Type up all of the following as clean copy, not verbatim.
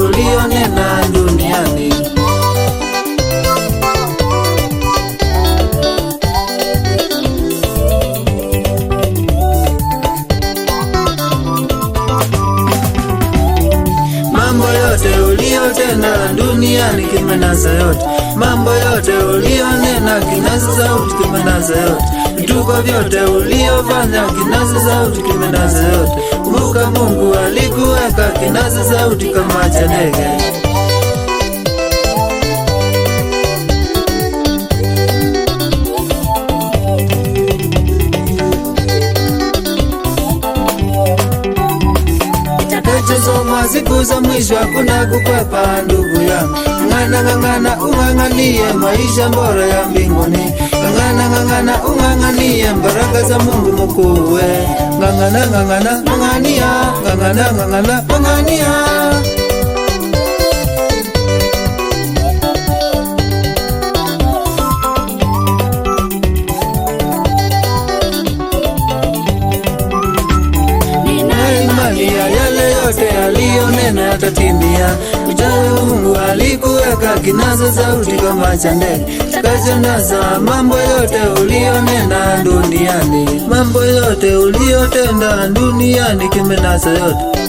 ulionena duniani. Mambo yote uliotenda duniani kimenasa yote. Mambo yote ulionena kinasa sauti kimenasa yote. Vituko vyote uliofanya kinasa sauti kimenasa yote. Kumbuka Mungu alikuweka kinasa sauti kama cha ndege. Soma siku za mwisho hakuna kukwepa ndugu yangu. Ng'ang'ana ung'ang'anie maisha bora ya mbinguni. Ng'ang'ana ung'ang'anie baraka za Mungu mkuu. Ng'ang'ania, ng'ang'ania. Alionena yatatimia. Uchawi Mungu alikuweka kinasa sauti kama cha ndege. Takachonasa mambo yote ulionena duniani. Mambo yote uliotenda duniani kimenasa yote.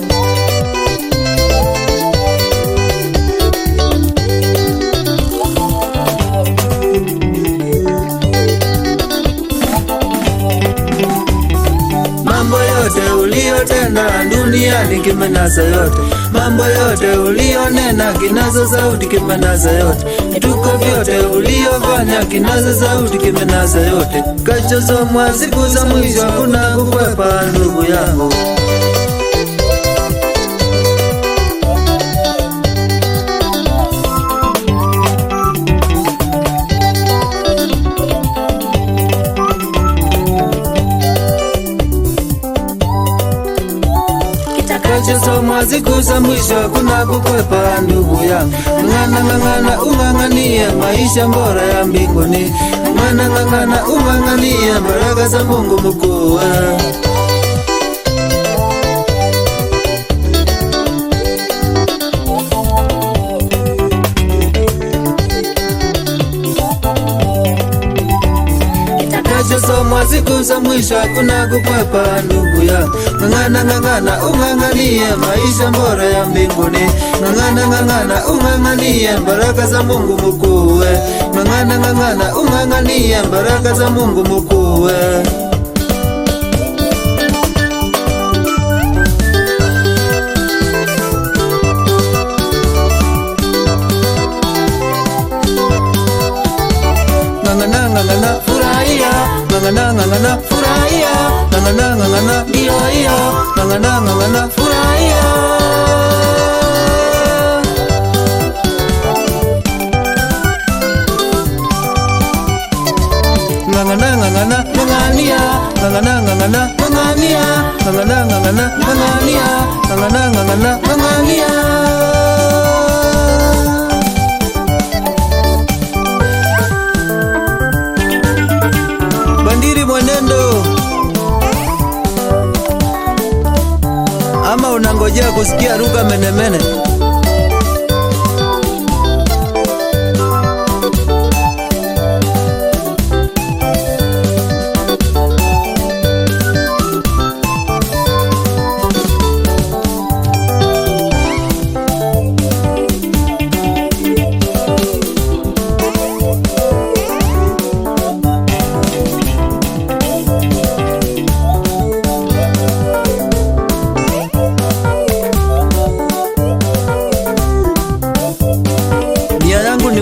Mambo yote uliotenda duniani kimenasa yote. Mambo yote ulionena kinasa sauti kimenasa yote. Vituko vyote uliofanya kinasa sauti kimenasa yote. Kachosomwa siku za mwisho hakuna kukwepa ndugu yangu. Soma siku za mwisho hakuna kukwepa ndugu yangu. Ng'ang'ana ung'ang'anie maisha bora ya mbinguni. Ng'ang'ana ung'ang'anie baraka za Mungu mkuu. Soma siku za mwisho hakuna kukwepa ndugu yangu. Ng'ang'ana ung'ang'anie maisha bora ya mbinguni. Ng'ang'ana ung'ang'anie baraka za Mungu mkuu. Ng'ang'ana ung'ang'anie baraka za Mungu mkuu. Ng'ang'ana furahia. Ng'ang'ana furahia. Ng'ang'ana iyo. Ng'ang'ana furahia. Ng'ang'ania. Bandiri mwenendo. Ama unangojea kusikia ruka menemene?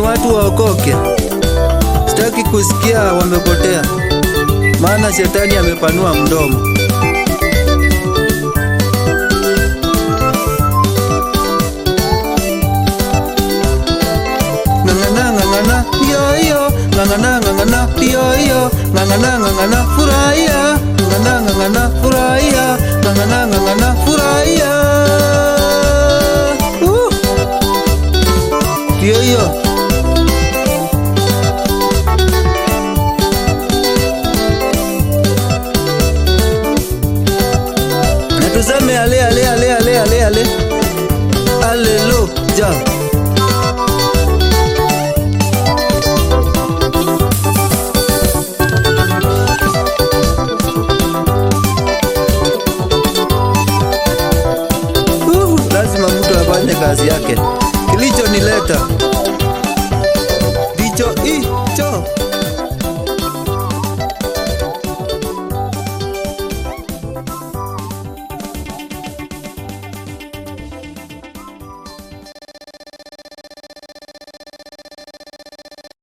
Watu waokoke. Sitaki kusikia wamepotea, maana shetani amepanua mdomo. Ng'ang'ana iyo. Ng'ang'ana furahia. Ng'ang'ana furahia. Ng'ang'ana